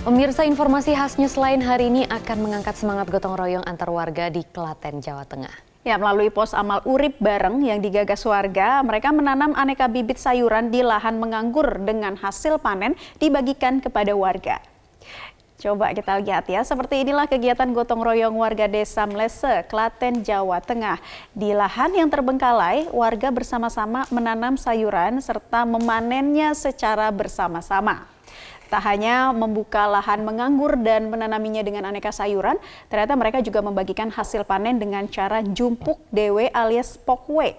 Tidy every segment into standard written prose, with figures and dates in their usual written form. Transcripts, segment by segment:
Pemirsa, informasi khasnya selain hari ini akan mengangkat semangat gotong royong antar warga di Klaten, Jawa Tengah. Ya, melalui pos amal urip bareng yang digagas warga, mereka menanam aneka bibit sayuran di lahan menganggur dengan hasil panen dibagikan kepada warga. Coba kita lihat ya, seperti inilah kegiatan gotong royong warga Desa Mlese, Klaten, Jawa Tengah. Di lahan yang terbengkalai, warga bersama-sama menanam sayuran serta memanennya secara bersama-sama. Tak hanya membuka lahan menganggur dan menanaminya dengan aneka sayuran, ternyata mereka juga membagikan hasil panen dengan cara jumpuk dewe alias pokwe.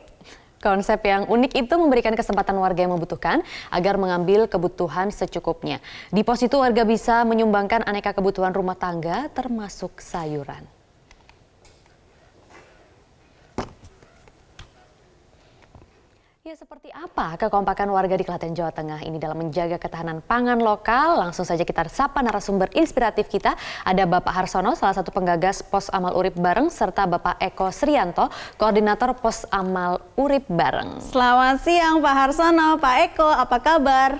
Konsep yang unik itu memberikan kesempatan warga yang membutuhkan agar mengambil kebutuhan secukupnya. Di pos itu warga bisa menyumbangkan aneka kebutuhan rumah tangga termasuk sayuran. Ya, seperti apa kekompakan warga di Klaten, Jawa Tengah ini dalam menjaga ketahanan pangan lokal? Langsung saja kita sapa narasumber inspiratif kita. Ada Bapak Harsono, salah satu penggagas Pos Amal Urip Bareng, serta Bapak Eko Srianto, koordinator Pos Amal Urip Bareng. Selamat siang Pak Harsono, Pak Eko, apa kabar?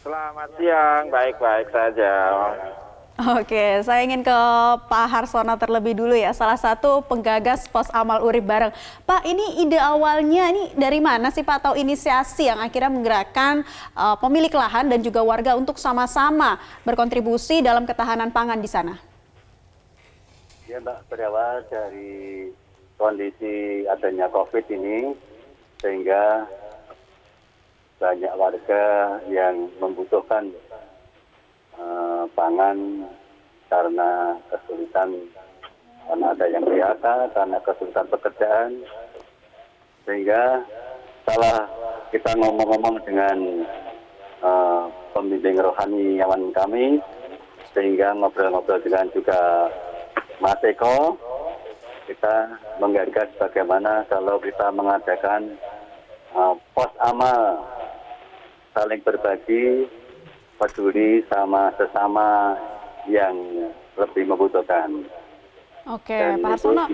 Selamat siang, baik-baik saja. Oke, saya ingin ke Pak Harsono terlebih dulu ya, salah satu penggagas Pos Amal Urip Bareng. Pak, ini ide awalnya ini dari mana sih Pak, atau inisiasi yang akhirnya menggerakkan pemilik lahan dan juga warga untuk sama-sama berkontribusi dalam ketahanan pangan di sana? Ya Mbak, berawal dari kondisi adanya COVID ini, sehingga banyak warga yang membutuhkan pangan karena kesulitan, karena ada yang PHK, karena kesulitan pekerjaan, sehingga setelah kita ngomong-ngomong dengan pembimbing rohaniawan kami, sehingga ngobrol-ngobrol dengan juga Mas Eko, kita menggagas bagaimana kalau kita mengadakan pos amal, saling berbagi, peduli sama sesama yang lebih membutuhkan. Oke, dan Pak Harsono.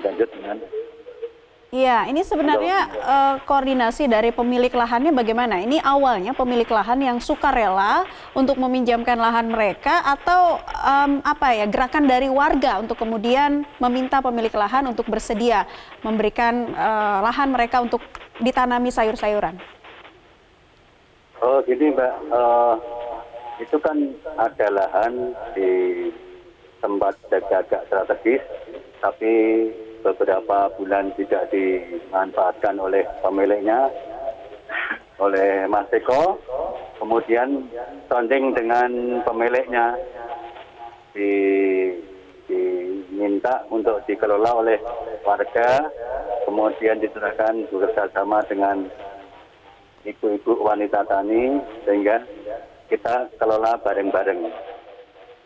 Iya, ini sebenarnya koordinasi dari pemilik lahannya bagaimana? Ini awalnya pemilik lahan yang sukarela untuk meminjamkan lahan mereka, atau gerakan dari warga untuk kemudian meminta pemilik lahan untuk bersedia memberikan lahan mereka untuk ditanami sayur-sayuran? Oh gini Mbak, itu kan ada lahan di tempat agak strategis, tapi beberapa bulan tidak dimanfaatkan oleh pemiliknya, oleh Mas Eko. Kemudian sonding dengan pemiliknya, diminta untuk dikelola oleh warga, kemudian diserahkan bekerjasama dengan ibu-ibu wanita tani, sehingga kita kelola bareng-bareng.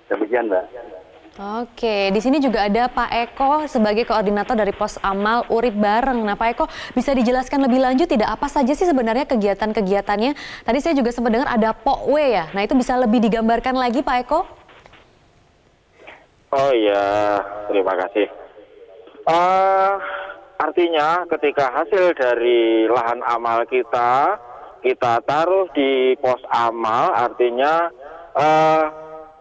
Demikian Mbak. Oke, di sini juga ada Pak Eko sebagai koordinator dari Pos Amal Urip Bareng. Nah Pak Eko, bisa dijelaskan lebih lanjut tidak apa saja sih sebenarnya kegiatan-kegiatannya? Tadi saya juga sempat dengar ada pokwe ya, nah itu bisa lebih digambarkan lagi Pak Eko? Oh iya, terima kasih. Artinya ketika hasil dari lahan amal kita taruh di pos amal, artinya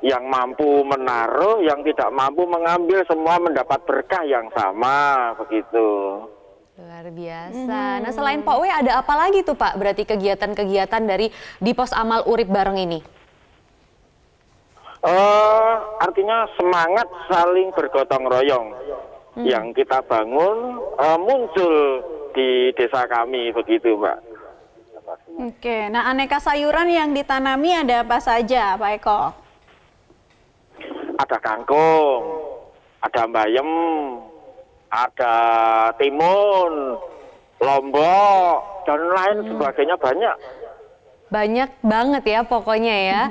yang mampu menaruh, yang tidak mampu mengambil, semua mendapat berkah yang sama, begitu. Luar biasa. Nah selain Pak W ada apa lagi tuh Pak, berarti kegiatan-kegiatan dari di Pos Amal Urip Bareng ini? Artinya semangat saling bergotong royong yang kita bangun muncul di desa kami, begitu Mbak. Oke, nah aneka sayuran yang ditanami ada apa saja Pak Eko? Ada kangkung, ada bayem, ada timun, lombok, dan lain sebagainya, banyak. Banyak banget ya pokoknya ya.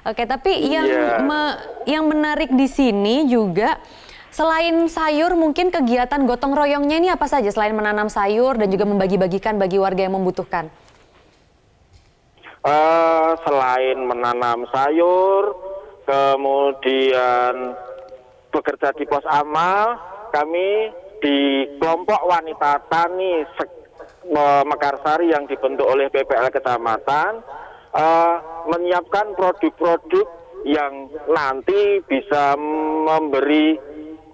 Oke, tapi yang menarik di sini juga selain sayur, mungkin kegiatan gotong royongnya ini apa saja selain menanam sayur dan juga membagi-bagikan bagi warga yang membutuhkan? Selain menanam sayur, kemudian bekerja di pos amal, kami di kelompok wanita tani Mekarsari yang dibentuk oleh PPL Kecamatan menyiapkan produk-produk yang nanti bisa memberi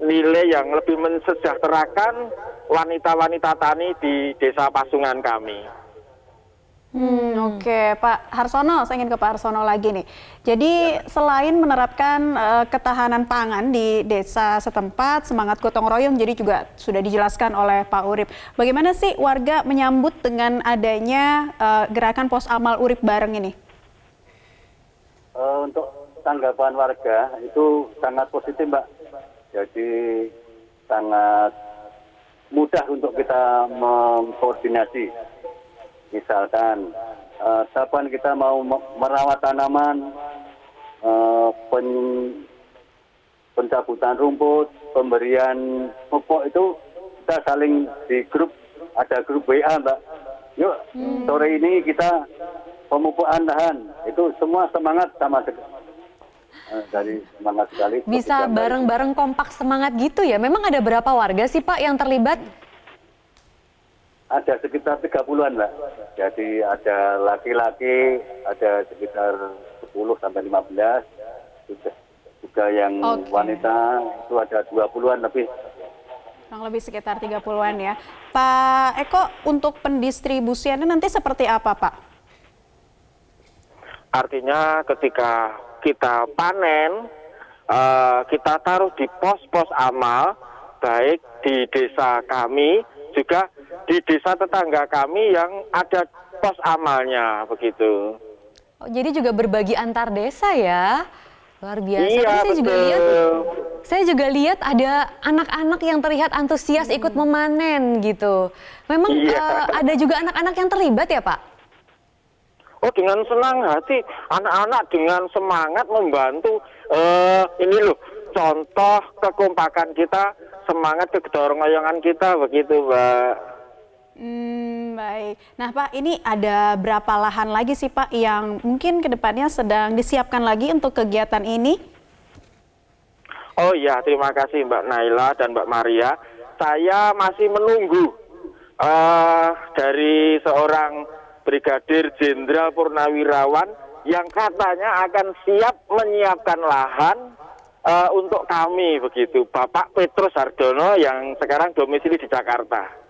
nilai yang lebih mensejahterakan wanita-wanita tani di Desa Pasungan kami. Oke, Pak Harsono, saya ingin ke Pak Harsono lagi nih. Jadi selain menerapkan ketahanan pangan di desa setempat, semangat gotong royong jadi juga sudah dijelaskan oleh Pak Urip. Bagaimana sih warga menyambut dengan adanya gerakan pos amal urip bareng ini? Untuk tanggapan warga itu sangat positif, Mbak. Jadi sangat mudah untuk kita mengkoordinasi. Misalkan, kapan kita mau merawat tanaman, pencabutan rumput, pemberian pupuk itu kita saling di grup, ada grup WA, Mbak. Yuk, sore ini kita pemupukan lahan. Itu semua semangat sama dari semangat sekali. Bisa bareng-bareng kompak semangat gitu ya. Memang ada berapa warga sih Pak yang terlibat? Ada sekitar 30-an, Mbak. Jadi ada laki-laki, ada sekitar 10 sampai 15. Juga yang wanita itu ada 20-an lebih. Kurang lebih sekitar 30-an ya. Pak Eko, untuk pendistribusiannya nanti seperti apa, Pak? Artinya ketika kita panen, kita taruh di pos-pos amal, baik di desa kami, juga di desa tetangga kami yang ada pos amalnya, begitu. Oh, jadi juga berbagi antar desa ya? Luar biasa. Iya, Tadi betul. saya juga lihat ada anak-anak yang terlihat antusias ikut memanen gitu. Memang ada juga anak-anak yang terlibat ya Pak? Oh, dengan senang hati, anak-anak dengan semangat membantu. Ini loh, contoh kekompakan kita, semangat kegotong-royongan kita, begitu, Mbak. Baik. Nah Pak, ini ada berapa lahan lagi sih Pak yang mungkin kedepannya sedang disiapkan lagi untuk kegiatan ini? Oh iya, terima kasih Mbak Naila dan Mbak Maria. Saya masih menunggu dari seorang Brigadir Jenderal Purnawirawan yang katanya akan siap menyiapkan lahan untuk kami, begitu. Bapak Petrus Hardono yang sekarang domisili di Jakarta.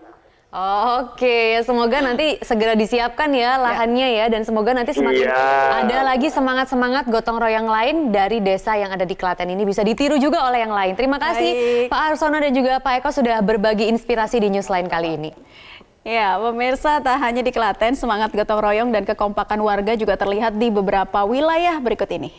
Oke, semoga nanti segera disiapkan ya lahannya ya, dan semoga nanti semakin ada lagi semangat-semangat gotong royong lain dari desa yang ada di Klaten ini bisa ditiru juga oleh yang lain. Terima kasih Pak Harsono dan juga Pak Eko sudah berbagi inspirasi di Newsline kali ini. Ya, pemirsa, tak hanya di Klaten, semangat gotong royong dan kekompakan warga juga terlihat di beberapa wilayah berikut ini.